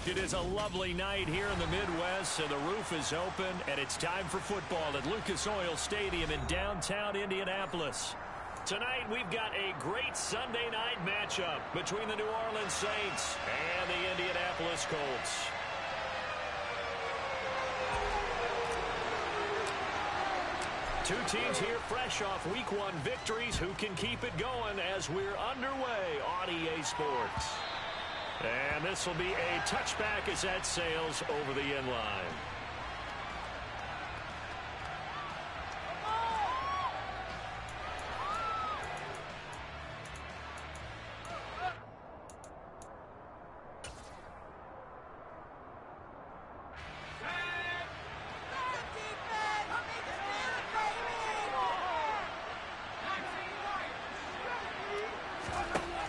It is a lovely night here in the Midwest, and the roof is open, and it's time for football at Lucas Oil Stadium in downtown Indianapolis. Tonight, we've got a great Sunday night matchup between the New Orleans Saints and the Indianapolis Colts. Two teams here fresh off Week 1 victories who can keep it going as we're underway on EA Sports. And this will be a touchback as that sails over the end line.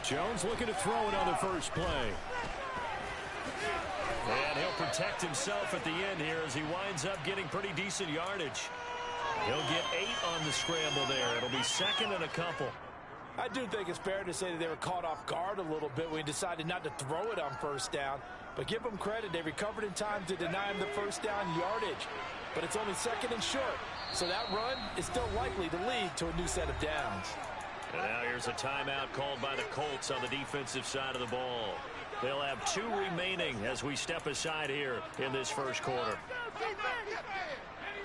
Jones looking to throw it on the first play. And he'll protect himself at the end here as he winds up getting pretty decent yardage. He'll get 8 on the scramble there. It'll be second and a couple. I do think it's fair to say that they were caught off guard a little bit when he decided not to throw it on first down. But give them credit. They recovered in time to deny him the first down yardage. But it's only second and short. So that run is still likely to lead to a new set of downs. And now here's a timeout called by the Colts on the defensive side of the ball. They'll have 2 remaining as we step aside here in this first quarter.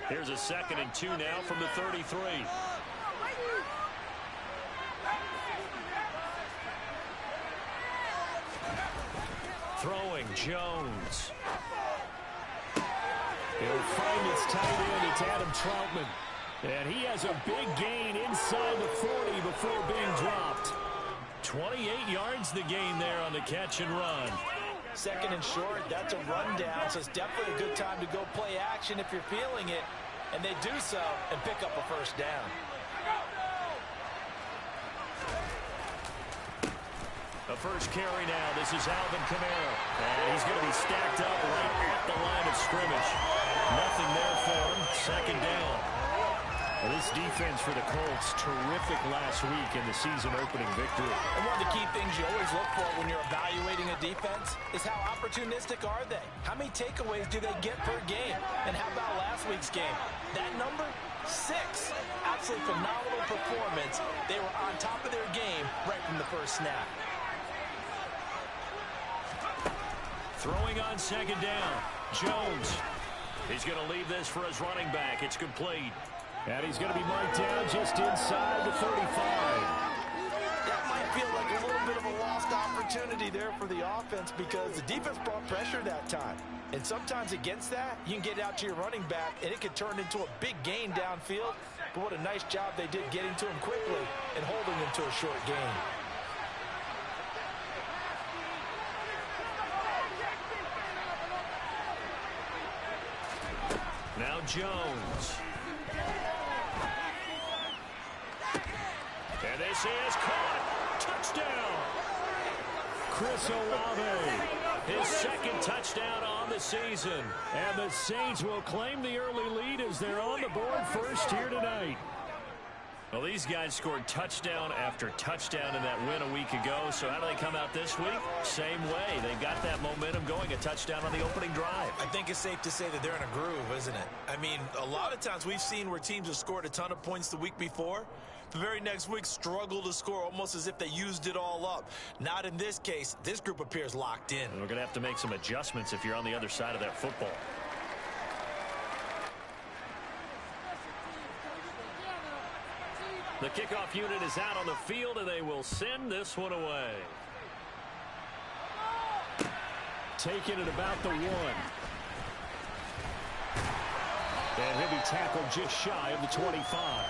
Here's a 2nd and 2 now from the 33. Throwing Jones. He'll find his tight end. It's Adam Troutman. And he has a big gain inside the 40 before being dropped. 28 yards the gain there on the catch and run. Second and short, that's a rundown, so it's definitely a good time to go play action if you're feeling it. And they do so and pick up a first down. The first carry now. This is Alvin Kamara. And he's going to be stacked up right at the line of scrimmage. Nothing there for him. Second down. Well, this defense for the Colts, terrific last week in the season-opening victory. And one of the key things you always look for when you're evaluating a defense is how opportunistic are they? How many takeaways do they get per game? And how about last week's game? That number, 6. Absolutely phenomenal performance. They were on top of their game right from the first snap. Throwing on second down, Jones. He's going to leave this for his running back. It's complete. And he's going to be marked down just inside the 35. That might feel like a little bit of a lost opportunity there for the offense because the defense brought pressure that time. And sometimes against that, you can get out to your running back, and it can turn into a big gain downfield. But what a nice job they did getting to him quickly and holding him to a short gain. Now Jones. And this is caught. Touchdown. Chris Olave. His second touchdown on the season. And the Saints will claim the early lead as they're on the board first here tonight. Well, these guys scored touchdown after touchdown in that win a week ago. So how do they come out this week? Same way. They've got that momentum going, a touchdown on the opening drive. I think it's safe to say that they're in a groove, isn't it? I mean, a lot of times we've seen where teams have scored a ton of points the week before. The very next week struggle to score almost as if they used it all up. Not in this case. This group appears locked in. And we're going to have to make some adjustments if you're on the other side of that football. The kickoff unit is out on the field, and they will send this one away. Taking it about the 1. And he'll be tackled just shy of the 25.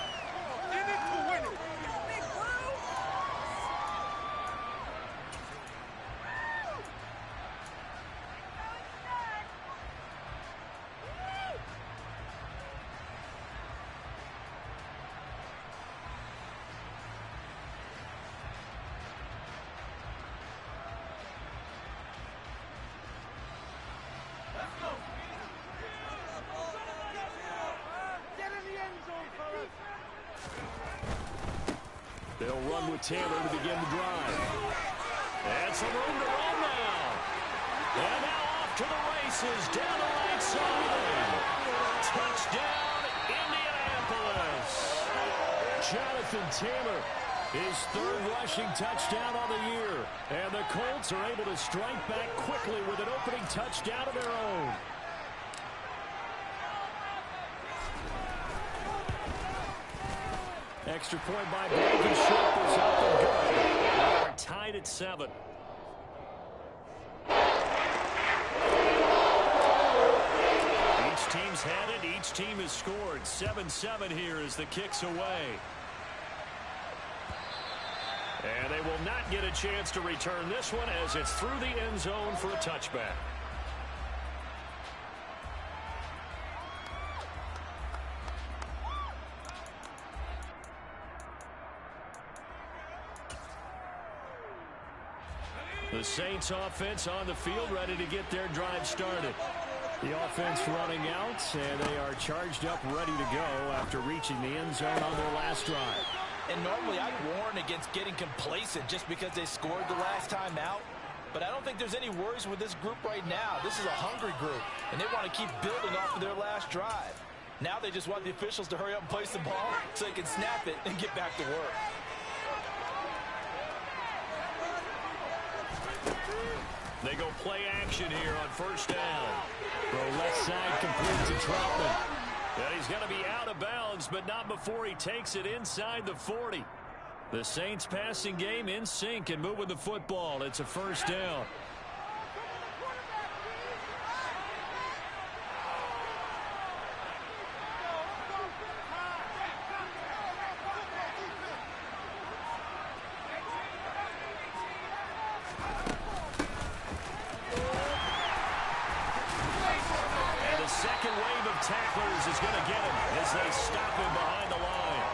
They'll run with Taylor to begin the drive. And some room to run now. And now off off to the races down the right side. Touchdown, Indianapolis. Jonathan Taylor, his third rushing touchdown on the year. And the Colts are able to strike back quickly with an opening touchdown of their own. Extra point by Blankenship is up and good. They are tied at 7. Each team's had it. Each team has scored. 7-7 here as the kick's away. And they will not get a chance to return this one as it's through the end zone for a touchback. The Saints offense on the field ready to get their drive started. The offense running out, and they are charged up ready to go after reaching the end zone on their last drive. And normally I'd warn against getting complacent just because they scored the last time out. But I don't think there's any worries with this group right now. This is a hungry group, and they want to keep building off of their last drive. Now they just want the officials to hurry up and place the ball so they can snap it and get back to work. They go play action here on first down. Throw left side complete to Troutman. And he's going to be out of bounds, but not before he takes it inside the 40. The Saints passing game in sync and moving the football. It's a first down. Tacklers is going to get him as they stop him behind the line.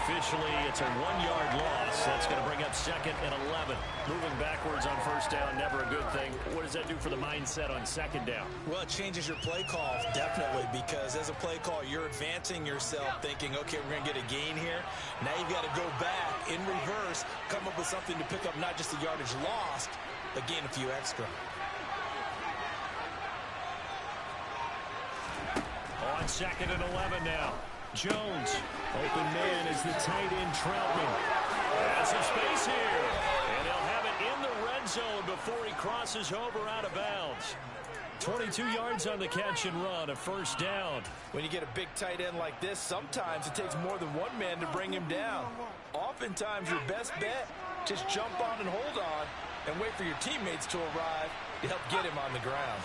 Officially, it's a 1-yard loss. That's going to bring up 2nd and 11. Moving backwards on first down, never a good thing. What does that do for the mindset on second down? Well, it changes your play call, definitely, because as a play call, you're advancing yourself thinking, okay, we're going to get a gain here. Now you've got to go back in reverse, come up with something to pick up not just the yardage lost, but gain a few extra. On 2nd and 11 now. Jones. Open man is the tight end Troutman. Has some space here. And he'll have it in the red zone before he crosses over out of bounds. 22 yards on the catch and run, a first down. When you get a big tight end like this, sometimes it takes more than one man to bring him down. Oftentimes your best bet, just jump on and hold on and wait for your teammates to arrive to help get him on the ground.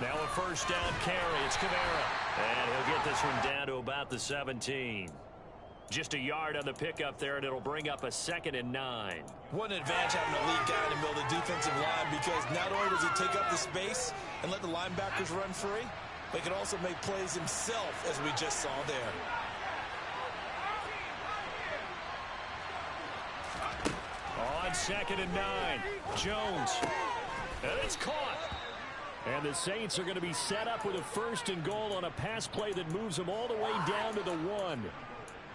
Now a first down carry. It's Kamara. And he'll get this one down to about the 17. Just a yard on the pickup there, and it'll bring up a 2nd and 9. What an advantage having a lead guy in the middle of the defensive line, because not only does he take up the space and let the linebackers run free, but he can also make plays himself, as we just saw there. On 2nd and 9, Jones. And it's caught. And the Saints are going to be set up with a 1st and goal on a pass play that moves them all the way down to the 1.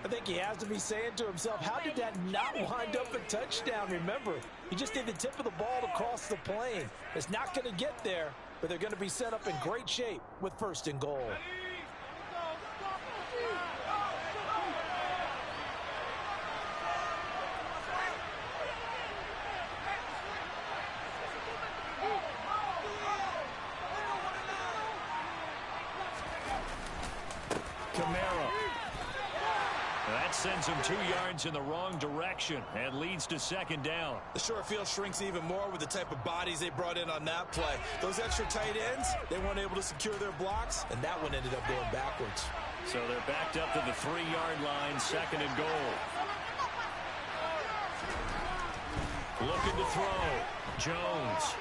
I think he has to be saying to himself, how did that not wind up a touchdown? Remember, he just did the tip of the ball across the plane. It's not going to get there, but they're going to be set up in great shape with 1st and goal. Kamara. That sends him 2 yards in the wrong direction and leads to 2nd down. The short field shrinks even more with the type of bodies they brought in on that play. Those extra tight ends, they weren't able to secure their blocks, and that one ended up going backwards. So they're backed up to the 3-yard line, 2nd and goal. Looking to throw. Jones.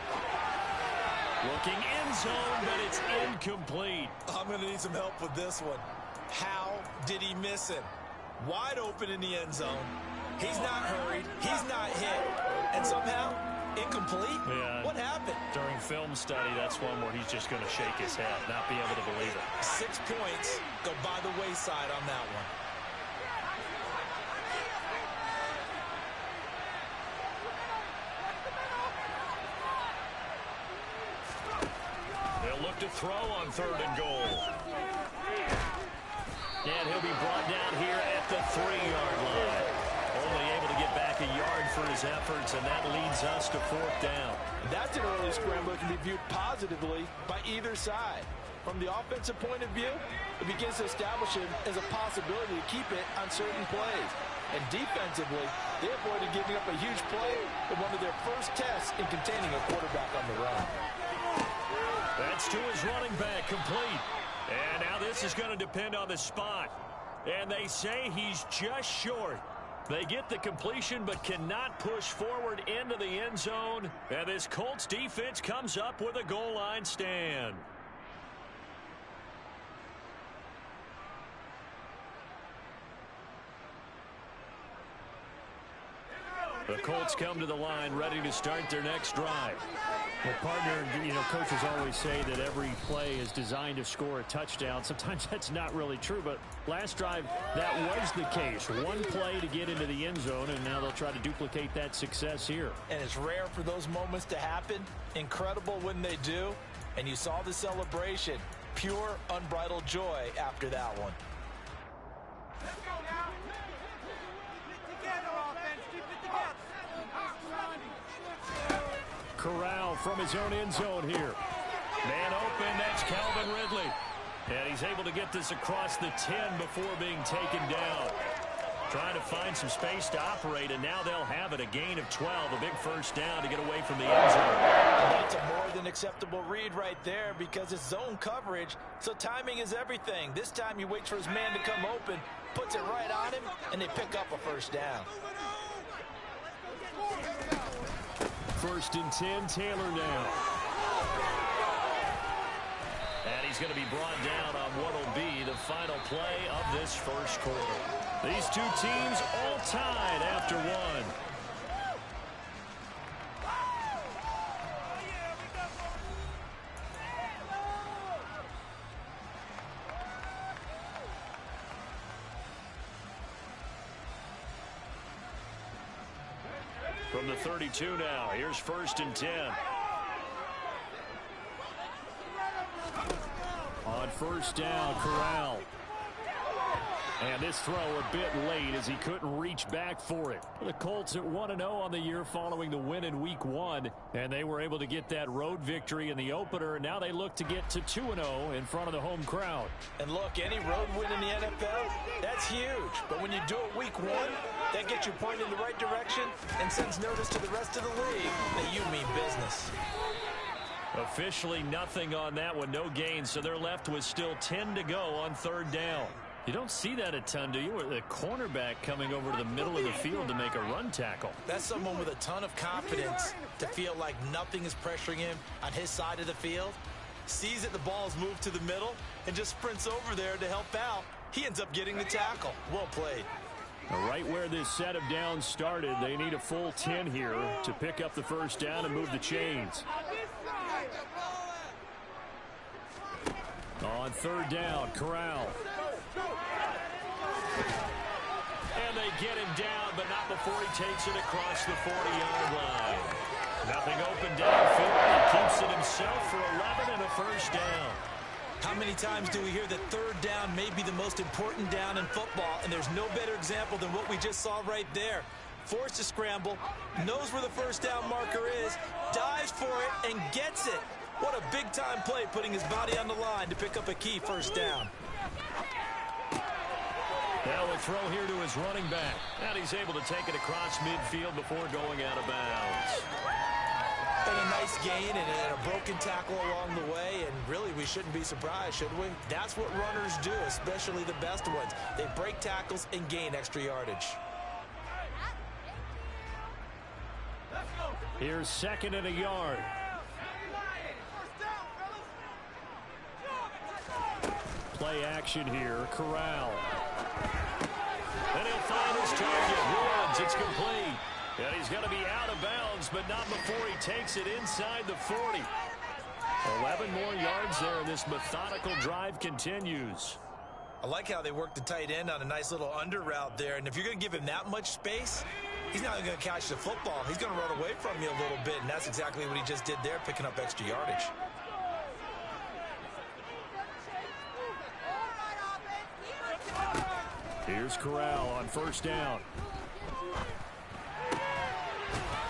Looking end zone, but it's incomplete. I'm going to need some help with this one. How did he miss him? Wide open in the end zone. He's not hurried. He's not hit. And somehow, incomplete? Yeah. What happened? During film study, that's one where he's just going to shake his head, not be able to believe it. 6 points go by the wayside on that one. look to throw on 3rd and goal. And he'll be brought down here at the 3-yard line. Only able to get back a yard for his efforts, and that leads us to 4th down. That's an early scramble that can be viewed positively by either side. From the offensive point of view, it begins to establish it as a possibility to keep it on certain plays. And defensively, they avoided giving up a huge play in one of their first tests in containing a quarterback on the run. That's to his running back, complete. And now this is going to depend on the spot. And they say he's just short. They get the completion but cannot push forward into the end zone. And this Colts defense comes up with a goal line stand. The Colts come to the line ready to start their next drive. Well, partner, coaches always say that every play is designed to score a touchdown. Sometimes that's not really true, but last drive, that was the case. One play to get into the end zone, and now they'll try to duplicate that success here. And it's rare for those moments to happen. Incredible when they do. And you saw the celebration. Pure, unbridled joy after that one. Let's go now. Get together, offense. Keep it together. Corral from his own end zone here. Man open, that's Calvin Ridley. And he's able to get this across the 10 before being taken down. Trying to find some space to operate, and now they'll have it. A gain of 12, a big first down to get away from the end zone. And that's a more than acceptable read right there because it's zone coverage, so timing is everything. This time he waits for his man to come open, puts it right on him, and they pick up a first down. 1st and 10, Taylor now. And he's going to be brought down on what will be the final play of this first quarter. These two teams all tied after one. From the 32 now, here's 1st and 10. On 1st down, Corral. And this throw a bit late as he couldn't reach back for it. The Colts at 1-0 on the year following the win in Week 1. And they were able to get that road victory in the opener. Now they look to get to 2-0 in front of the home crowd. And look, any road win in the NFL, that's huge. But when you do it Week 1, that gets you pointed in the right direction and sends notice to the rest of the league that you mean business. Officially nothing on that one, no gain. So they're left with still 10 to go on 3rd down. You don't see that a ton, do you? Or the cornerback coming over to the middle of the field to make a run tackle. That's someone with a ton of confidence to feel like nothing is pressuring him on his side of the field. Sees that the ball's moved to the middle and just sprints over there to help out. He ends up getting the tackle. Well played. Right where this set of downs started, they need a full 10 here to pick up the first down and move the chains. On 3rd down, Corral. And they get him down, but not before he takes it across the 40-yard line. Nothing open downfield. He keeps it himself for 11 and a first down. How many times do we hear that 3rd down may be the most important down in football, and there's no better example than what we just saw right there. Forced to scramble, knows where the first down marker is, dives for it, and gets it. What a big-time play, putting his body on the line to pick up a key first down. Now a throw here to his running back. And he's able to take it across midfield before going out of bounds. And a nice gain and a broken tackle along the way, and really we shouldn't be surprised, should we? That's what runners do, especially the best ones. They break tackles and gain extra yardage. Here's 2nd and a yard. Play action here, Corral. And he'll find his target, Woods. It's complete. And he's going to be out of bounds, but not before he takes it inside the 40. 11 more yards there, and this methodical drive continues. I like how they work the tight end on a nice little under route there, and if you're going to give him that much space, he's not going to catch the football. He's going to run away from you a little bit, and that's exactly what he just did there, picking up extra yardage. Here's Corral on first down.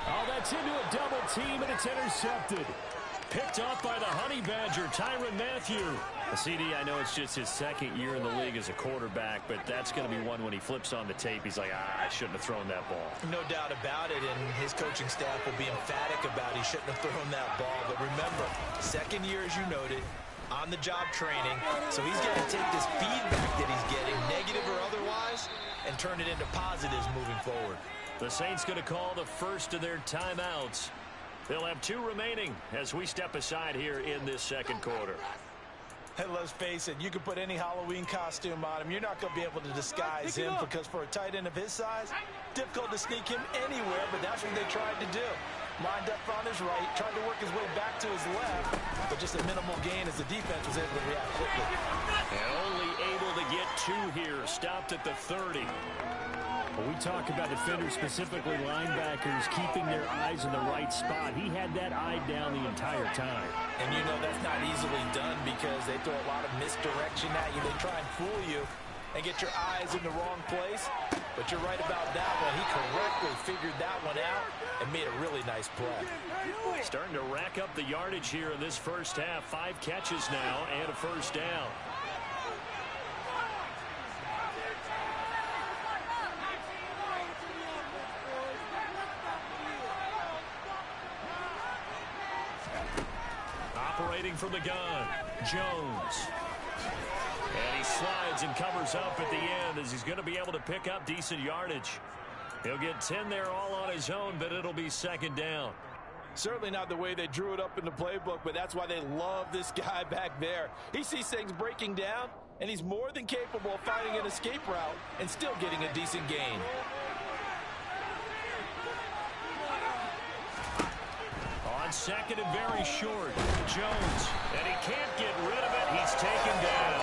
Oh, that's into a double team, and it's intercepted. Picked off by the Honey Badger, Tyrann Mathieu. The CD, I know it's just his second year in the league as a quarterback, but that's going to be one when he flips on the tape, he's like, I shouldn't have thrown that ball. No doubt about it, and his coaching staff will be emphatic about he shouldn't have thrown that ball. But remember, second year, as you noted, on-the-job training, so he's going to take this feedback that he's getting, negative or otherwise, and turn it into positives moving forward. The Saints going to call the first of their timeouts. They'll have 2 remaining as we step aside here in this second quarter. And let's face it, you can put any Halloween costume on him. You're not going to be able to disguise him because for a tight end of his size, difficult to sneak him anywhere, but that's what they tried to do. Lined up on his right, tried to work his way back to his left, but just a minimal gain as the defense was able to react quickly. And only able to get 2 here, stopped at the 30. When we talk about defenders, specifically linebackers, keeping their eyes in the right spot, he had that eye down the entire time. And you know that's not easily done because they throw a lot of misdirection at you. They try and fool you and get your eyes in the wrong place. But you're right about that one. He correctly figured that one out and made a really nice play. Starting to rack up the yardage here in this first half. 5 catches now and a first down. Operating from the gun, Jones. And he slides and covers up at the end as he's going to be able to pick up decent yardage. He'll get 10 there all on his own, but it'll be second down. Certainly not the way they drew it up in the playbook, but that's why they love this guy back there. He sees things breaking down, and he's more than capable of finding an escape route and still getting a decent gain. On second and very short, Jones, and he can't get rid of it. He's taken down.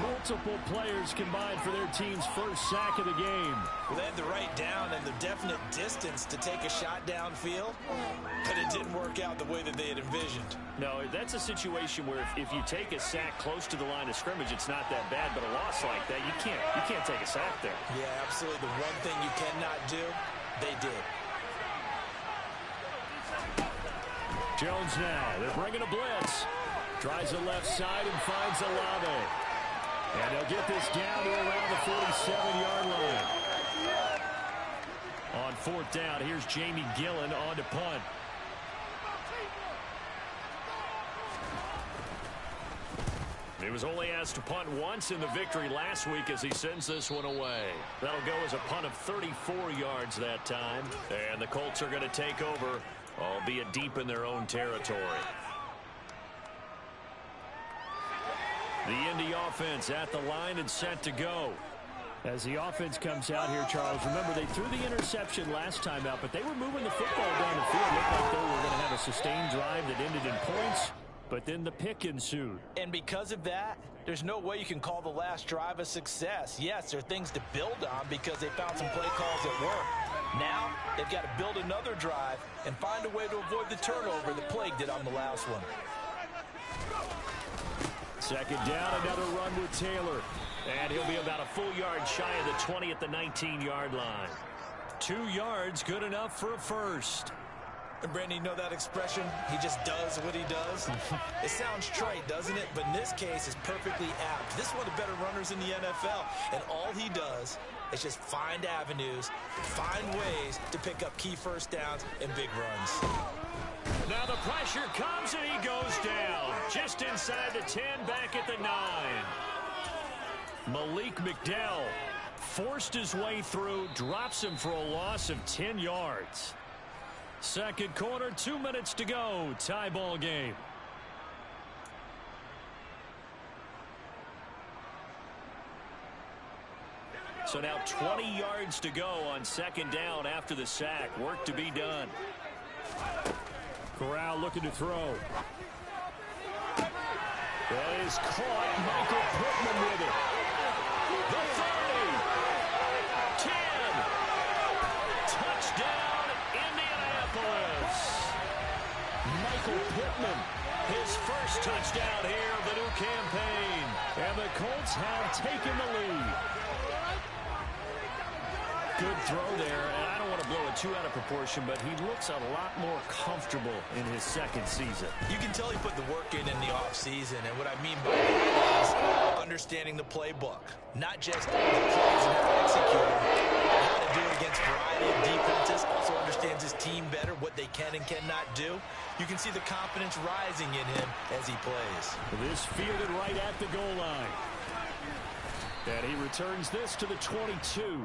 Multiple players combined for their team's first sack of the game. Well, they had the right down and the definite distance to take a shot downfield, but it didn't work out the way that they had envisioned. No, that's a situation where if you take a sack close to the line of scrimmage, it's not that bad, but a loss like that, you can't take a sack there. Yeah, absolutely. The one thing you cannot do, they did. Jones now, they're bringing a blitz. Tries the left side and finds Olave. And he'll get this down to around the 47-yard line. On fourth down, here's Jamie Gillen on to punt. He was only asked to punt once in the victory last week as he sends this one away. That'll go as a punt of 34 yards that time. And the Colts are going to take over, albeit deep in their own territory. The Indy offense at the line and set to go. As the offense comes out here, Charles, remember they threw the interception last time out, but they were moving the football down the field. Looked like they were going to have a sustained drive that ended in points, but then the pick ensued. And because of that, there's no way you can call the last drive a success. Yes, there are things to build on because they found some play calls that work. Now, they've got to build another drive and find a way to avoid the turnover that plagued it on the last one. Second down, another run with Taylor. And he'll be about a full yard shy of the 20 at the 19-yard line. 2 yards, good enough for a first. And Brandon, you know that expression? He just does what he does. It sounds trite, doesn't it? But in this case, it's perfectly apt. This is one of the better runners in the NFL. And all he does is just find avenues, find ways to pick up key first downs and big runs. Now the pressure comes and he goes down. Just inside the 10, back at the 9. Malik McDowell forced his way through, drops him for a loss of 10 yards. Second quarter, 2 minutes to go. Tie ball game. So now 20 yards to go on second down after the sack. Work to be done. Corral looking to throw. That is caught. Michael Pittman with it. The 30. 10. Touchdown, Indianapolis. Michael Pittman, his first touchdown here of the new campaign. And the Colts have taken the lead. Good throw there, and I don't want to blow it too out of proportion, but he looks a lot more comfortable in his second season. You can tell he put the work in the offseason, and what I mean by that is understanding the playbook, not just the plays and how to execute them, but how to do it against a variety of defenses, also understands his team better, what they can and cannot do. You can see the confidence rising in him as he plays. This fielded right at the goal line. And he returns this to the 22.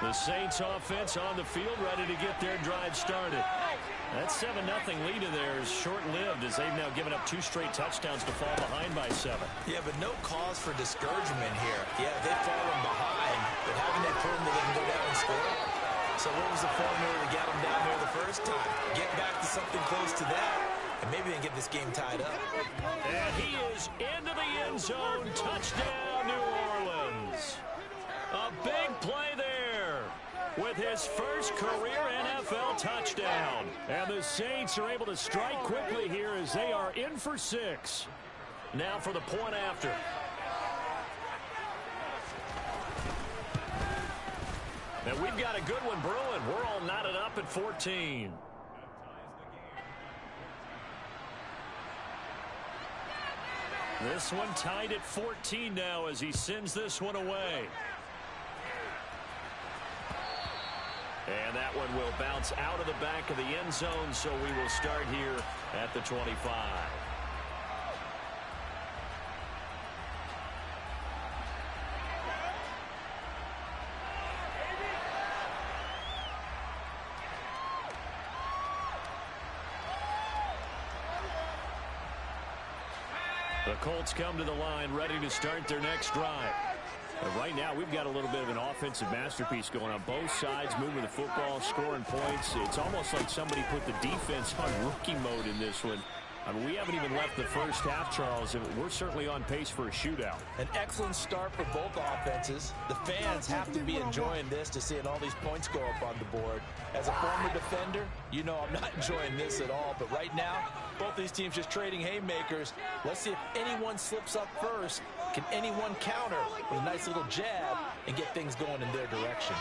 The Saints offense on the field, ready to get their drive started. That 7-0 lead of theirs short-lived as they've now given up 2 straight touchdowns to fall behind by 7. Yeah, but no cause for discouragement here. Yeah, they've fallen behind, but haven't they proven that they can go down and score? So what was the formula to get them down there the first time? Get back to something close to that, and maybe they can get this game tied up. And he is into the end zone. Touchdown, New Orleans. A big play there with his first career NFL touchdown. And the Saints are able to strike quickly here as they are in for 6. Now for the point after. And we've got a good one brewing. We're all knotted up at 14. This one tied at 14 now as he sends this one away. And that one will bounce out of the back of the end zone, so we will start here at the 25. The Colts come to the line ready to start their next drive. But right now, we've got a little bit of an offensive masterpiece going on. Both sides moving the football, scoring points. It's almost like somebody put the defense on rookie mode in this one. I mean, we haven't even left the first half, Charles, and we're certainly on pace for a shootout. An excellent start for both offenses. The fans have to be enjoying this to seeing all these points go up on the board. As a former defender, you know I'm not enjoying this at all. But right now, both these teams just trading haymakers. Let's see if anyone slips up first. Can anyone counter with a nice little jab and get things going in their direction?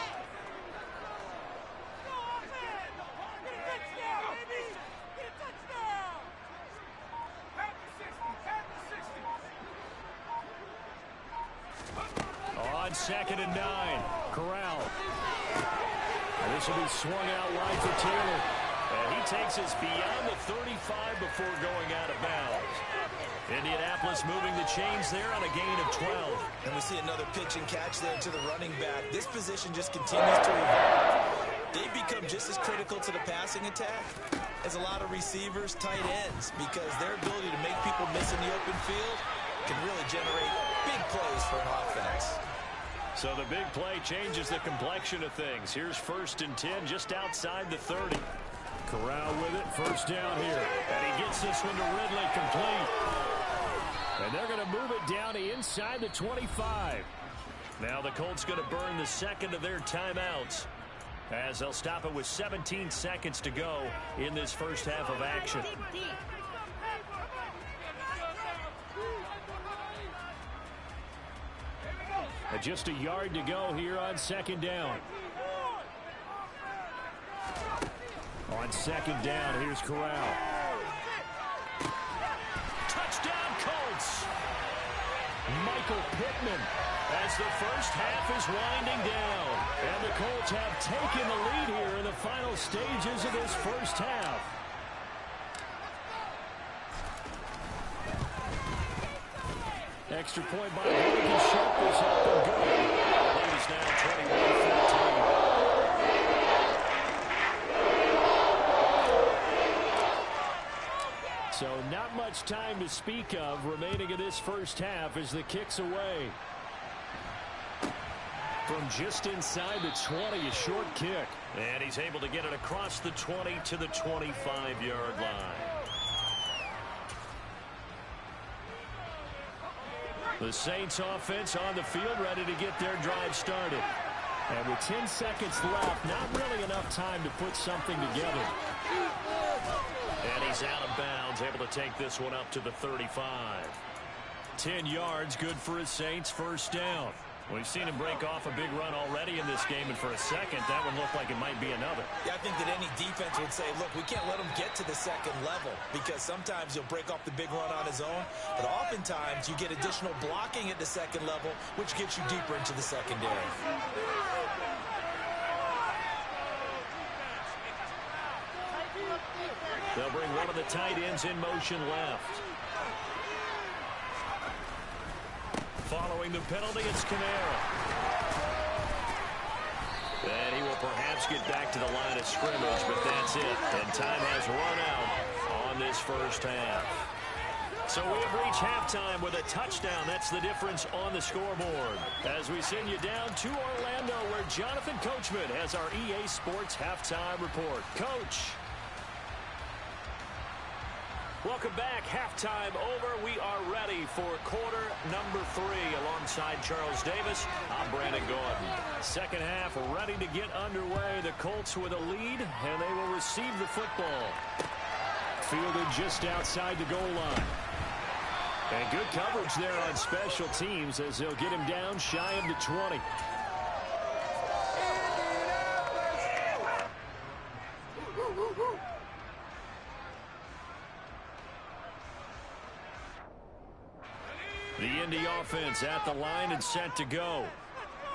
On 2nd and 9, Corral. And this will be swung out wide for Taylor. And he takes us beyond the 35 before going out of bounds. Indianapolis moving the chains there on a gain of 12. And we see another pitch and catch there to the running back. This position just continues to evolve. They become just as critical to the passing attack as a lot of receivers, tight ends, because their ability to make people miss in the open field can really generate big plays for an offense. So the big play changes the complexion of things. Here's 1st and 10 just outside the 30. Corral with it, first down here. And he gets this one to Ridley, complete. And they're going to move it down to inside the 25. Now the Colts going to burn the second of their timeouts as they'll stop it with 17 seconds to go in this first half of action. Just a yard to go here on 2nd down. On 2nd down, here's Corral. Touchdown, Colts! Michael Pittman as the first half is winding down. And the Colts have taken the lead here in the final stages of this first half. Extra point by Morgan. Short this up and good. Lead is now 21-14. So not much time to speak of remaining in this first half as the kick's away. From just inside the 20, a short kick. And he's able to get it across the 20 to the 25-yard line. The Saints offense on the field ready to get their drive started. And with 10 seconds left, not really enough time to put something together. And he's out of bounds, able to take this one up to the 35. 10 yards, good for his Saints, first down. We've seen him break off a big run already in this game, and for a second, that one looked like it might be another. Yeah, I think that any defense would say, look, we can't let him get to the second level, because sometimes he'll break off the big run on his own, but oftentimes you get additional blocking at the second level, which gets you deeper into the secondary. They'll bring one of the tight ends in motion left. Following the penalty, it's Kamara. And he will perhaps get back to the line of scrimmage, but that's it. And time has run out on this first half. So we have reached halftime with a touchdown. That's the difference on the scoreboard. As we send you down to Orlando, where Jonathan Coachman has our EA Sports Halftime Report. Coach. Welcome back. Halftime over. We are ready for quarter number 3. Alongside Charles Davis, I'm Brandon Gordon. Second half ready to get underway. The Colts with a lead, and they will receive the football. Fielded just outside the goal line. And good coverage there on special teams as they'll get him down shy of the 20. The Indy offense at the line and set to go.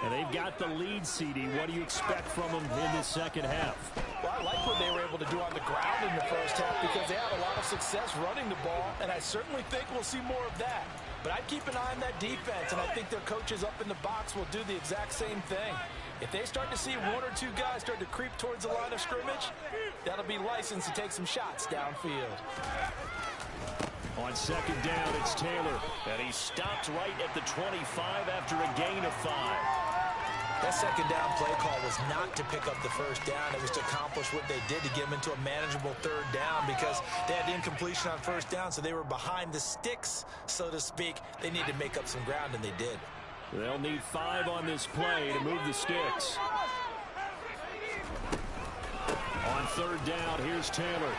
And they've got the lead, CD. What do you expect from them in the second half? Well, I like what they were able to do on the ground in the first half because they had a lot of success running the ball, and I certainly think we'll see more of that. But I'd keep an eye on that defense, and I think their coaches up in the box will do the exact same thing. If they start to see one or two guys start to creep towards the line of scrimmage, that'll be licensed to take some shots downfield. On second down, it's Taylor, and he stopped right at the 25 after a gain of 5. That second down play call was not to pick up the first down. It was to accomplish what they did to get them into a manageable third down because they had incompletion on first down, so they were behind the sticks, so to speak. They needed to make up some ground, and they did. They'll need 5 on this play to move the sticks. On third down, here's Taylor.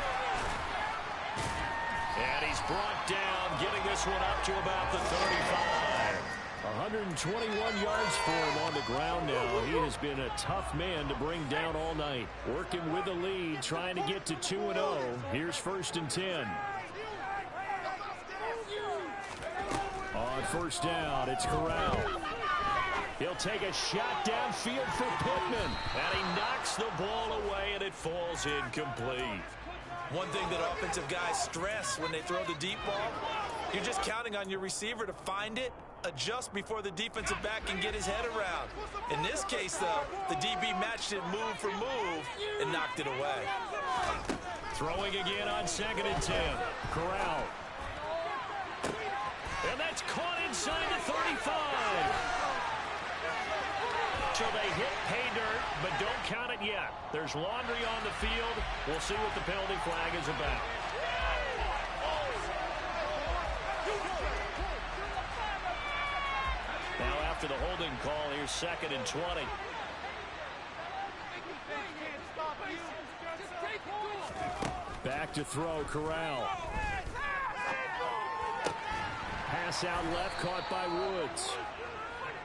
And he's brought down, getting this one up to about the 35. 121 yards for him on the ground now. He has been a tough man to bring down all night. Working with the lead, trying to get to 2-0. Here's first and 10. On first down, it's Corral. He'll take a shot downfield for Pittman. And he knocks the ball away, and it falls incomplete. One thing that offensive guys stress when they throw the deep ball, you're just counting on your receiver to find it, adjust before the defensive back can get his head around. In this case, though, the DB matched it move for move and knocked it away. Throwing again on second and 10. Corral. And that's caught inside the 35. So they hit pay dirt, but don't count it yet. There's laundry on the field. We'll see what the penalty flag is about. Now after the holding call, here's second and 20. Back to throw, Corral. Pass out left, caught by Woods.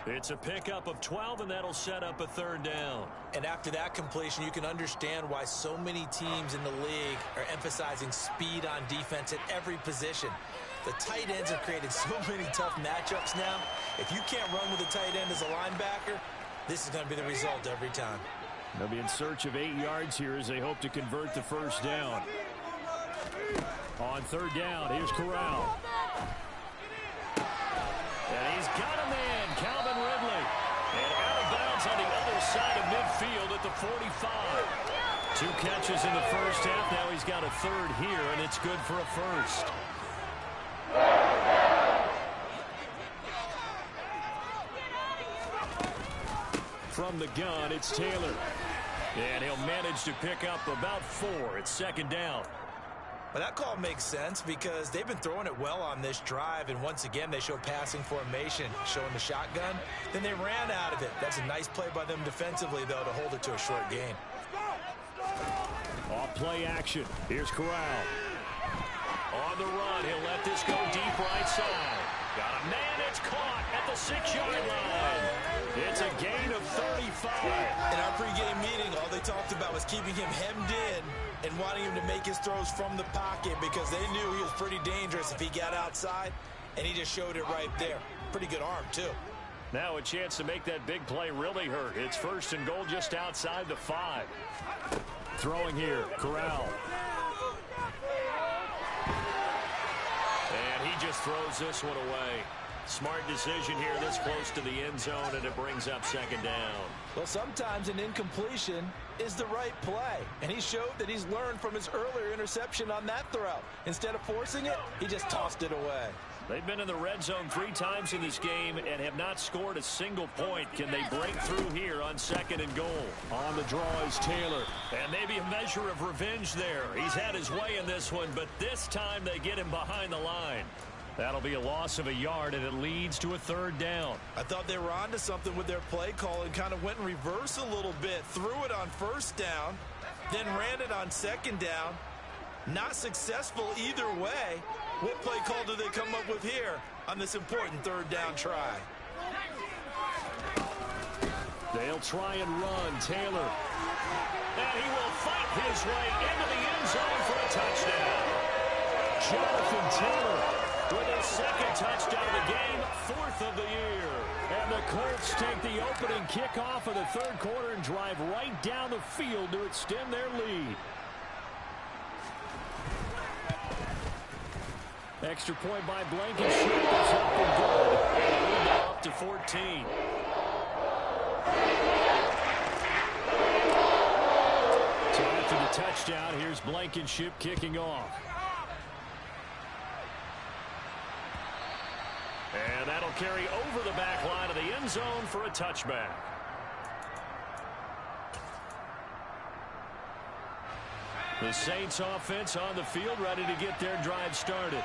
It's a pickup of 12, and that'll set up a third down. And after that completion, you can understand why so many teams in the league are emphasizing speed on defense at every position. The tight ends have created so many tough matchups now. If you can't run with a tight end as a linebacker, this is going to be the result every time. They'll be in search of 8 yards here as they hope to convert the first down. On third down, here's Corral. And he's got a man, Calvin Ridley. And out of bounds on the other side of midfield at the 45. 2 catches in the first half. Now he's got a third here, and it's good for a first. From the gun, it's Taylor. And he'll manage to pick up about 4. It's second down. Well, that call makes sense because they've been throwing it well on this drive, and once again, they show passing formation, showing the shotgun. Then they ran out of it. That's a nice play by them defensively, though, to hold it to a short gain. Off play action. Here's Corral. On the run, he'll let this go deep right side. Got a man, it's caught at the 6-yard line. It's a gain of 35. In our pregame meeting, all they talked about was keeping him hemmed in and wanting him to make his throws from the pocket because they knew he was pretty dangerous if he got outside, and he just showed it right there. Pretty good arm, too. Now a chance to make that big play really hurt. It's 1st and goal just outside the 5. Throwing here, Corral. And he just throws this one away. Smart decision here this close to the end zone, and it brings up 2nd down. Well, sometimes an incompletion is the right play, and he showed that he's learned from his earlier interception on that throw. Instead of forcing it, he just tossed it away. They've been in the red zone 3 times in this game and have not scored a single point. Can they break through here on 2nd and goal? On the draw is Taylor. And maybe a measure of revenge there. He's had his way in this one, but this time they get him behind the line. That'll be a loss of a yard, and it leads to a 3rd down. I thought they were onto something with their play call and kind of went in reverse a little bit. Threw it on 1st down, then ran it on 2nd down. Not successful either way. What play call do they come up with here on this important 3rd down try? They'll try and run. Taylor. And he will fight his way into the end zone for a touchdown. Jonathan Taylor with his 2nd touchdown of the game, 4th of the year. And the Colts take the opening kickoff of the 3rd quarter and drive right down the field to extend their lead. Extra point by Blankenship is up and good. And now up to 14. So after the touchdown, here's Blankenship kicking off. And that'll carry over the back line of the end zone for a touchback. The Saints offense on the field, ready to get their drive started.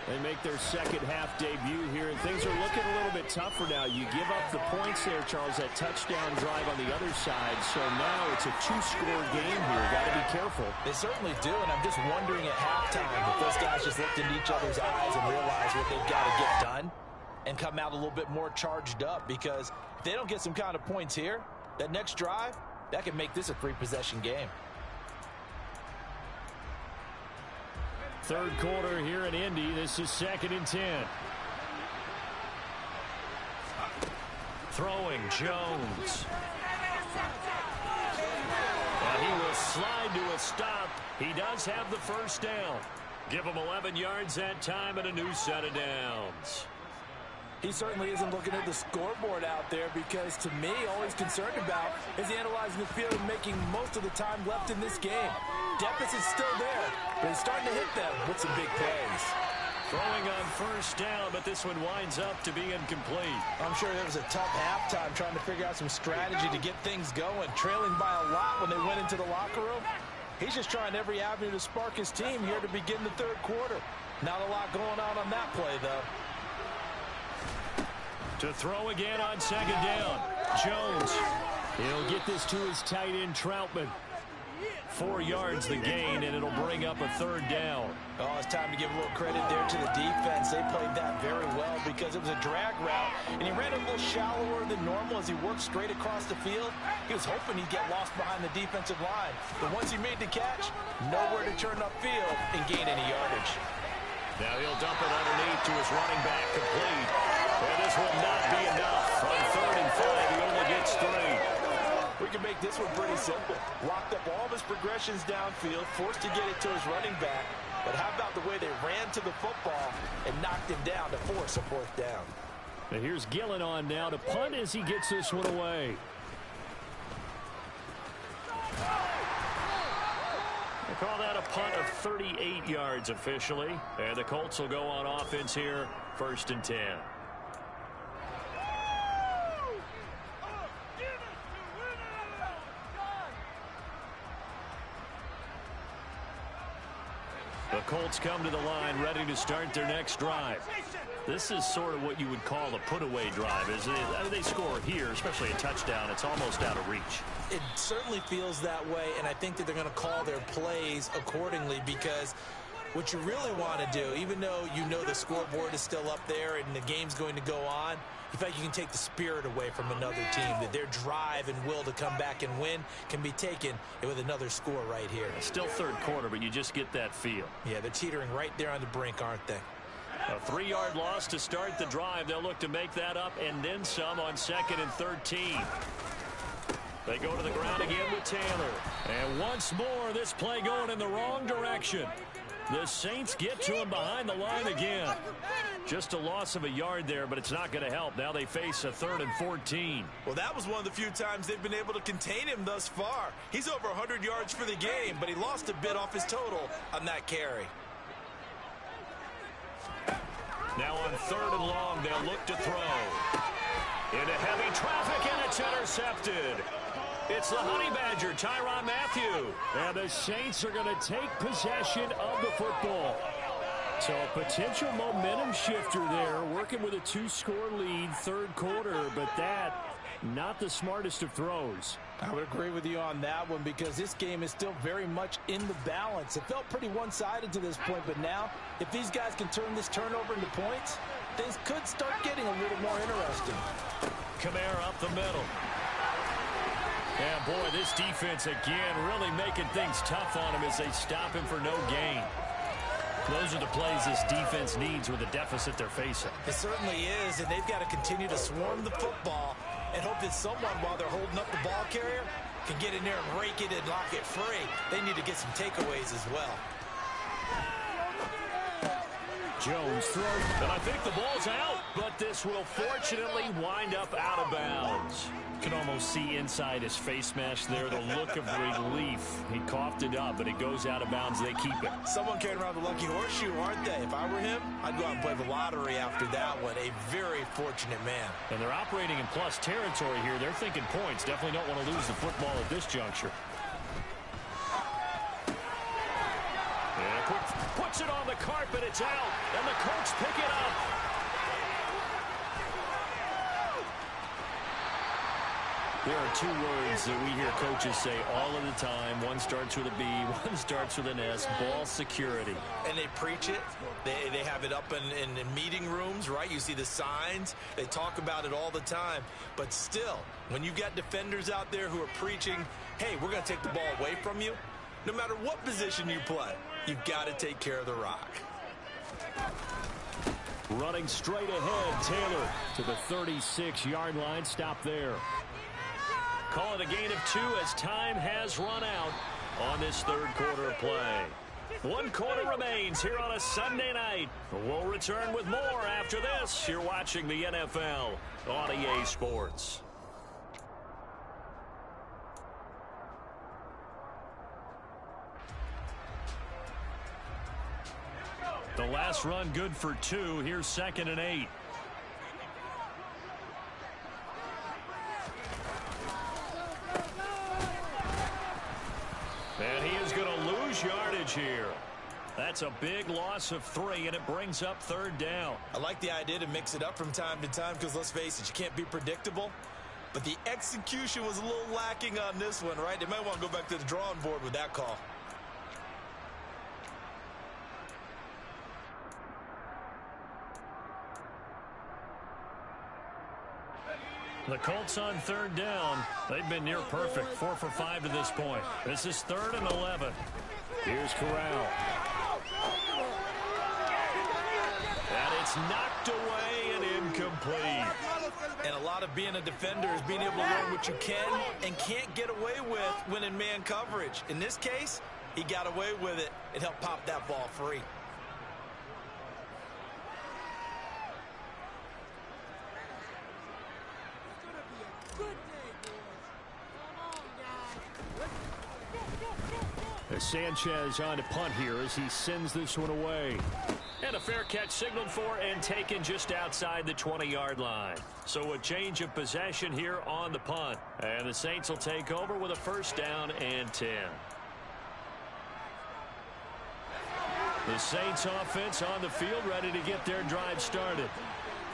They make their 2nd half debut here, and things are looking a little bit tougher now. You give up the points there, Charles, that touchdown drive on the other side. So now it's a 2-score game here. Got to be careful. They certainly do, and I'm just wondering at halftime if those guys just looked into each other's eyes and realized what they've got to get done and come out a little bit more charged up, because if they don't get some kind of points here, that next drive, that could make this a 3-possession game. 3rd quarter here in Indy. This is 2nd and 10. Throwing Jones. And he will slide to a stop. He does have the 1st down. Give him 11 yards that time and a new set of downs. He certainly isn't looking at the scoreboard out there, because to me, all he's concerned about is analyzing the field and making most of the time left in this game. Deficit's still there, but he's starting to hit them with some big plays. Throwing on 1st down, but this one winds up to be incomplete. I'm sure there was a tough halftime trying to figure out some strategy to get things going, trailing by a lot when they went into the locker room. He's just trying every avenue to spark his team here to begin the 3rd quarter. Not a lot going on that play, though. To throw again on 2nd down. Jones. He'll get this to his tight end, Troutman. 4 yards the gain, and it'll bring up a 3rd down. Oh, it's time to give a little credit there to the defense. They played that very well because it was a drag route, and he ran a little shallower than normal as he worked straight across the field. He was hoping he'd get lost behind the defensive line, but once he made the catch, nowhere to turn upfield and gain any yardage. Now he'll dump it underneath to his running back, complete. And this will not be enough. On 3rd and 5, he only gets 3. We can make this one pretty simple. Locked up all of his progressions downfield, forced to get it to his running back. But how about the way they ran to the football and knocked him down to force a 4th down? And here's Gillen on now to punt as he gets this one away. They call that a punt of 38 yards officially. And the Colts will go on offense here, 1st and 10. The Colts come to the line ready to start their next drive. This is sort of what you would call a put-away drive, isn't it? I mean, they score here, especially a touchdown. It's almost out of reach. It certainly feels that way, and I think that they're going to call their plays accordingly, because what you really want to do, even though you know the scoreboard is still up there and the game's going to go on, you feel like you can take the spirit away from another team, that their drive and will to come back and win can be taken with another score right here. It's still third quarter, but you just get that feel. Yeah, they're teetering right there on the brink, aren't they? A 3-yard loss to start the drive. They'll look to make that up and then some on 2nd and 13. They go to the ground again with Taylor. And once more, this play going in the wrong direction. The Saints get to him behind the line again. Just a loss of a yard there, but it's not going to help. Now they face a 3rd and 14. Well, that was one of the few times they've been able to contain him thus far. He's over 100 yards for the game, but he lost a bit off his total on that carry. Now on 3rd and long, they'll look to throw. Into heavy traffic, and it's intercepted. It's the Honey Badger, Tyrann Mathieu. And the Saints are going to take possession of the football. So a potential momentum shifter there, working with a 2-score lead, third quarter, but that, not the smartest of throws. I would agree with you on that one, because this game is still very much in the balance. It felt pretty one-sided to this point, but now, if these guys can turn this turnover into points, things could start getting a little more interesting. Kamara up the middle. Yeah, boy, this defense again really making things tough on him as they stop him for no gain. Those are the plays this defense needs with the deficit they're facing. It certainly is, and they've got to continue to swarm the football and hope that someone, while they're holding up the ball carrier, can get in there and rake it and lock it free. They need to get some takeaways as well. Jones throws, and I think the ball's out, but this will fortunately wind up out of bounds. You can almost see inside his face mask there the look of relief. He coughed it up, but it goes out of bounds. They keep it. Someone carrying around the lucky horseshoe, aren't they? If I were him, I'd go out and play the lottery after that one. A very fortunate man. And they're operating in plus territory here. They're thinking points. Definitely don't want to lose the football at this juncture. Puts it on the carpet, it's out, and the Colts pick it up. There are 2 words that we hear coaches say all of the time. One starts with a B, one starts with an S, ball security. And they preach it. They have it up in meeting rooms, right? You see the signs. They talk about it all the time. But still, when you've got defenders out there who are preaching, hey, we're going to take the ball away from you, no matter what position you play, you've got to take care of the rock. Running straight ahead, Taylor to the 36-yard line. Stop there. Call it a gain of 2 as time has run out on this third quarter play. 1 quarter remains here on a Sunday night. We'll return with more after this. You're watching the NFL on EA Sports. The last run good for 2. Here's 2nd and 8. And he is going to lose yardage here. That's a big loss of 3, and it brings up 3rd down. I like the idea to mix it up from time to time, because let's face it, you can't be predictable. But the execution was a little lacking on this one, right? They might want to go back to the drawing board with that call. The Colts on 3rd down. They've been near perfect, 4 for 5 to this point. This is 3rd and 11. Here's Corral. And it's knocked away and incomplete. And a lot of being a defender is being able to learn what you can and can't get away with when in man coverage. In this case, he got away with it and helped pop that ball free. Sanchez on to punt here as he sends this one away. And a fair catch signaled for and taken just outside the 20-yard line. So a change of possession here on the punt. And the Saints will take over with a 1st down and 10. The Saints offense on the field ready to get their drive started.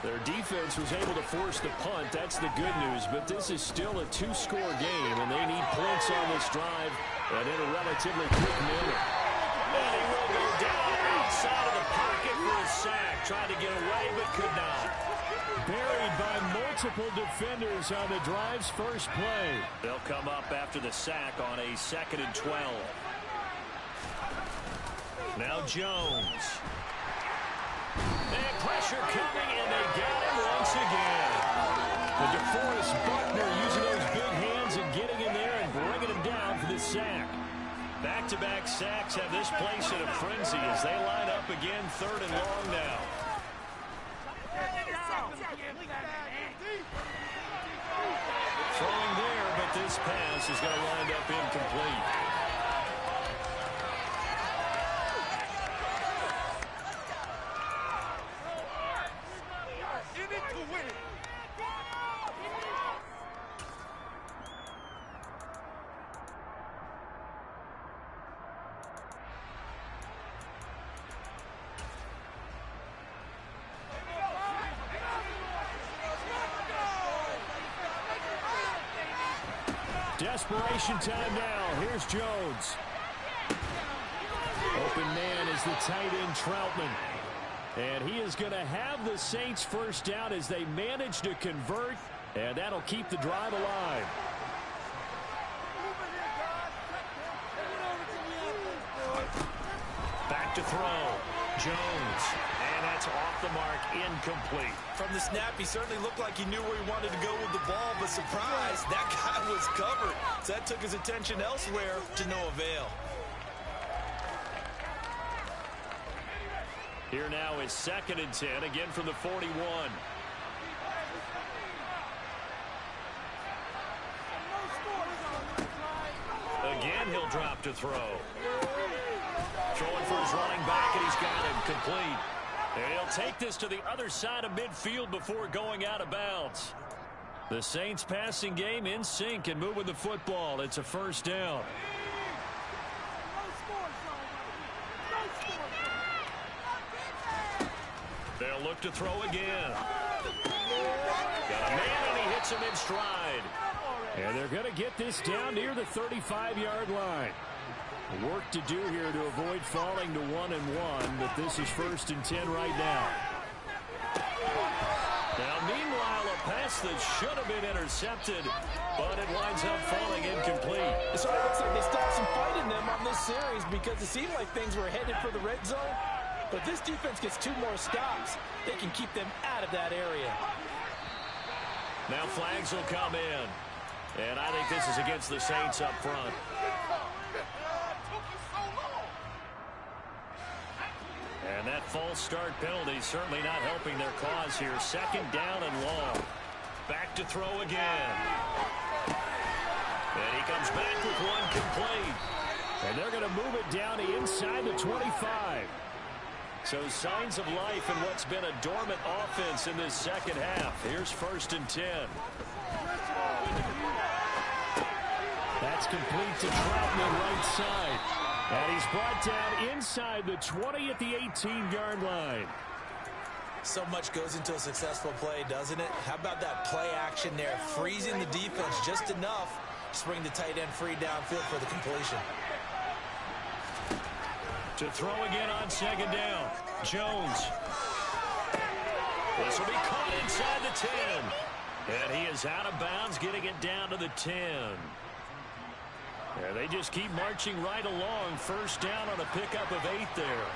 Their defense was able to force the punt. That's the good news. But this is still a two-score game, and they need points on this drive and in a relatively quick manner. And he will go down outside of the pocket for a sack. Tried to get away, but could not. Buried by multiple defenders on the drive's first play. They'll come up after the sack on a 2nd and 12. Now Jones. And pressure coming, and they got him once again. The DeForest Buckner using those big hands and getting in there and bringing him down for the sack. Back-to-back sacks have this place in a frenzy as they line up again 3rd and long now. Throwing there, but this pass is going to wind up incomplete. Desperation time now. Here's Jones. Open man is the tight end Troutman. And he is going to have the Saints first down as they manage to convert. And that'll keep the drive alive. Back to throw. Jones. And that's off the mark, incomplete. From the snap, he certainly looked like he knew where he wanted to go with the ball, but surprise, that guy was covered. So that took his attention elsewhere to no avail. Here now is 2nd and 10, again from the 41. Again, he'll drop to throw. Throwing for his running back, and he's got him complete. And he'll take this to the other side of midfield before going out of bounds. The Saints passing game in sync and moving the football. It's a first down. They'll look to throw again. Got a man, and he hits him in stride. And they're going to get this down near the 35-yard line. Work to do here to avoid falling to 1-1, but this is 1st and 10 right now. Now, meanwhile, a pass that should have been intercepted, but it winds up falling incomplete. It sort of looks like they stopped some fight in them on this series because it seemed like things were headed for the red zone. But if this defense gets 2 more stops, they can keep them out of that area. Now flags will come in. And I think this is against the Saints up front. And that false start penalty certainly not helping their cause here. 2nd down and long. Back to throw again. And he comes back with one complete. And they're going to move it down to inside the 25. So signs of life in what's been a dormant offense in this second half. Here's 1st and 10. That's complete to Troutman right side. And he's brought down inside the 20 at the 18-yard line. So much goes into a successful play, doesn't it? How about that play action there, freezing the defense just enough to bring the tight end free downfield for the completion. To throw again on 2nd down. Jones. This will be caught inside the 10. And he is out of bounds, getting it down to the 10. Yeah, they just keep marching right along. 1st down on a pickup of 8 there.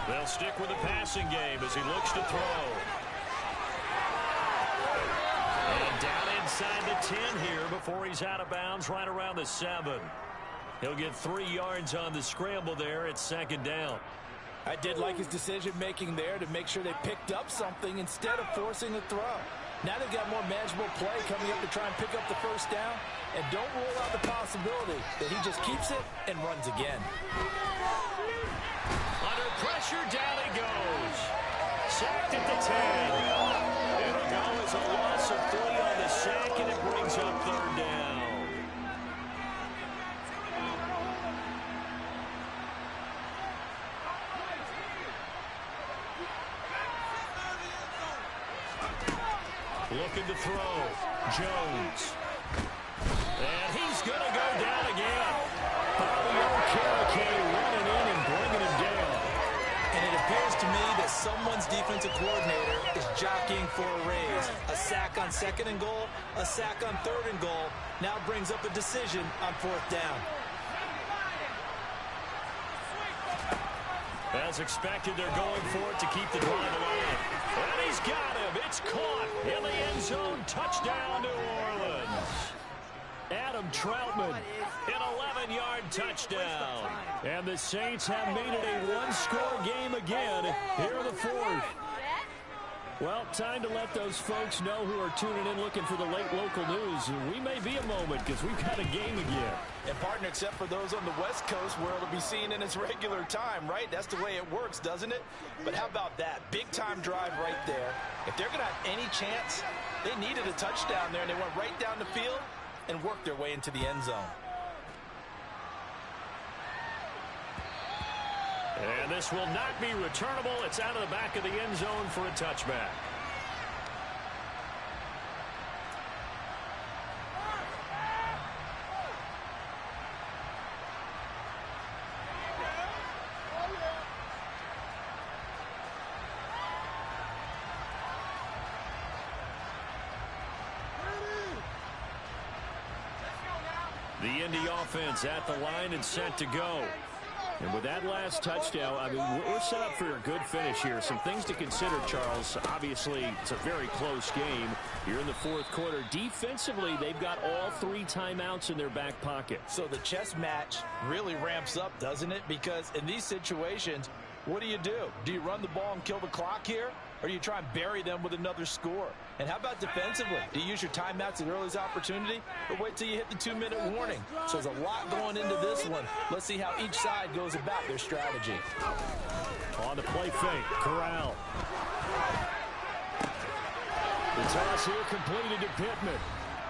They'll stick with the passing game as he looks to throw. And down inside the 10 here before he's out of bounds right around the 7. He'll get 3 yards on the scramble there at 2nd down. I did like his decision-making there to make sure they picked up something instead of forcing the throw. Now they've got more manageable play coming up to try and pick up the 1st down. And don't rule out the possibility that he just keeps it and runs again. Under pressure, down he goes. Sacked at the 10. It'll go as a loss of 3 on the sack, and it brings brings up third down. Looking to throw. Jones. And he's going to go down again. Fabio Carriquet running in and bringing him down. And it appears to me that someone's defensive coordinator is jockeying for a raise. A sack on 2nd and goal, a sack on 3rd and goal. Now brings up a decision on 4th down. As expected, they're going for it to keep the drive alive. And he's got him. It's caught in the end zone. Touchdown, New Orleans. Adam Troutman, an 11-yard touchdown. And the Saints have made it a one-score game again here in the 4th. Well, time to let those folks know who are tuning in looking for the late local news. We may be a moment because we've got a game again. And partner, except for those on the West Coast where it'll be seen in its regular time, right? That's the way it works, doesn't it? But how about that? Big-time drive right there. If they're going to have any chance, they needed a touchdown there, and they went right down the field and worked their way into the end zone. And this will not be returnable. It's out of the back of the end zone for a touchback. The Indy offense at the line and set to go. And with that last touchdown, I mean, we're set up for a good finish here. Some things to consider, Charles. Obviously, it's a very close game. You're in the 4th quarter. Defensively, they've got all 3 timeouts in their back pocket. So the chess match really ramps up, doesn't it? Because in these situations, what do? Do you run the ball and kill the clock here? Or do you try and bury them with another score? And how about defensively? Do you use your timeouts at earliest opportunity? Or wait till you hit the 2-minute warning? So there's a lot going into this one. Let's see how each side goes about their strategy. On the play fake, Corral. The toss here completed to Pittman.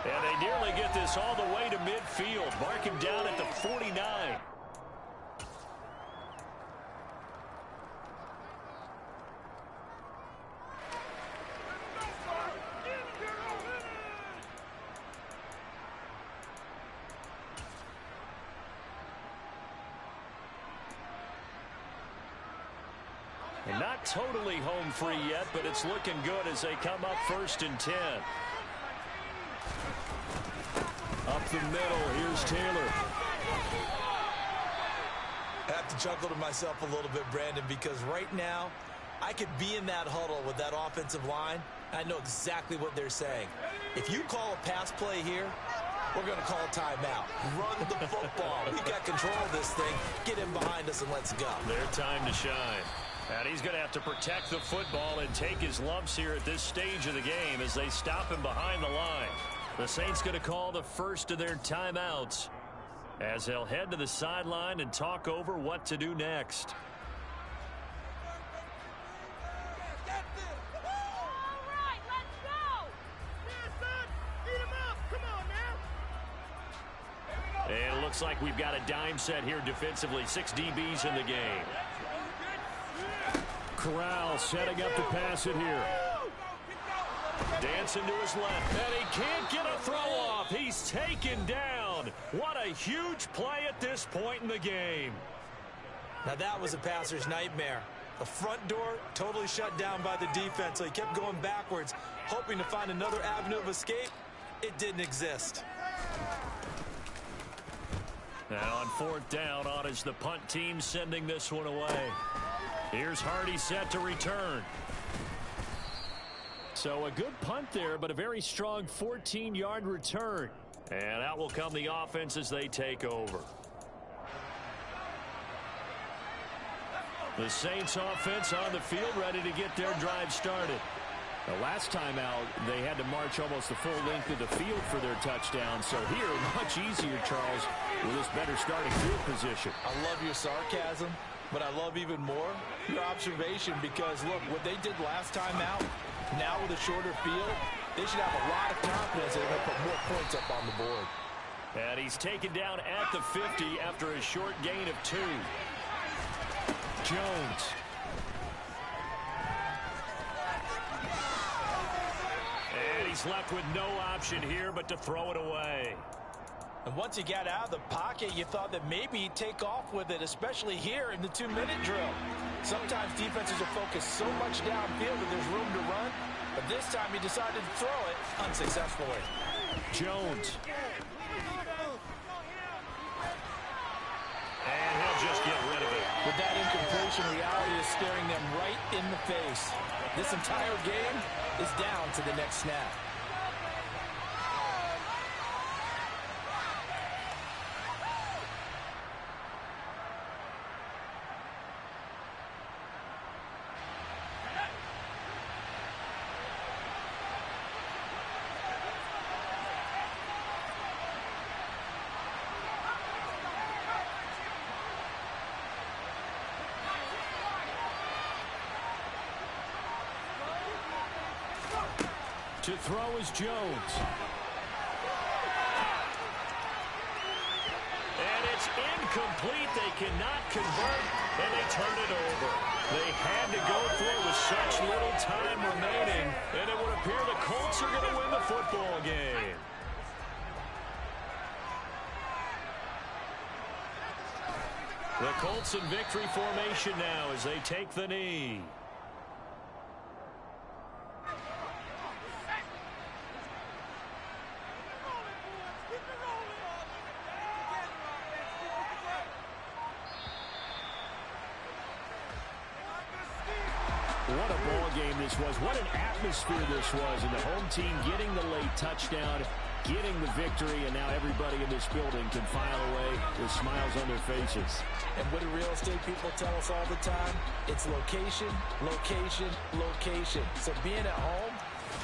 And they nearly get this all the way to midfield. Mark him down at the 49. And not totally home free yet, but it's looking good as they come up 1st and 10. Up the middle, here's Taylor. I have to chuckle to myself a little bit, Brandon, because right now I could be in that huddle with that offensive line. I know exactly what they're saying. If you call a pass play here, we're going to call a timeout. Run the football. We've got control of this thing. Get him behind us and let's go. Their time to shine. And he's going to have to protect the football and take his lumps here at this stage of the game as they stop him behind the line. The Saints going to call the first of their timeouts as they'll head to the sideline and talk over what to do next. And it looks like we've got a dime set here defensively. 6 DBs in the game. Corral setting up to pass it here. Dancing to his left, and he can't get a throw off. He's taken down. What a huge play at this point in the game. Now that was a passer's nightmare. The front door totally shut down by the defense, so he kept going backwards, hoping to find another avenue of escape. It didn't exist. Now on 4th down, on is the punt team sending this one away. Here's Hardy set to return. So a good punt there, but a very strong 14-yard return. And out will come the offense as they take over. The Saints offense on the field ready to get their drive started. The last time out, they had to march almost the full length of the field for their touchdown. So here, much easier, Charles, with this better starting field position. I love your sarcasm, but I love even more your observation because, look, what they did last time out, now with a shorter field, they should have a lot of confidence that they're going to put more points up on the board. And he's taken down at the 50 after a short gain of 2. Jones. And he's left with no option here but to throw it away. And once he got out of the pocket, you thought that maybe he'd take off with it, especially here in the 2-minute drill. Sometimes defenses are focused so much downfield that there's room to run, but this time he decided to throw it unsuccessfully. Jones. And he'll just get rid of it. With that incompletion, reality is staring them right in the face. This entire game is down to the next snap. To throw is Jones. And it's incomplete. They cannot convert, and they turn it over. They had to go for it with such little time remaining, and it would appear the Colts are going to win the football game. The Colts in victory formation now as they take the knee. What a ball game this was. What an atmosphere this was. And the home team getting the late touchdown, getting the victory, and now everybody in this building can file away with smiles on their faces. And what do real estate people tell us all the time? It's location, location, location. So being at home,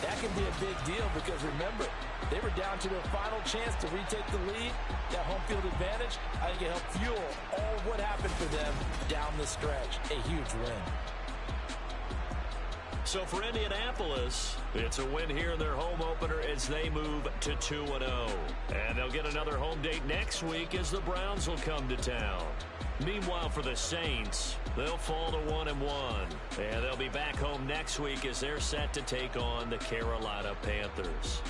that can be a big deal because remember, they were down to their final chance to retake the lead. That home field advantage, I think it helped fuel all of what happened for them down the stretch. A huge win. So for Indianapolis, it's a win here in their home opener as they move to 2-0. And they'll get another home date next week as the Browns will come to town. Meanwhile, for the Saints, they'll fall to 1-1. And they'll be back home next week as they're set to take on the Carolina Panthers.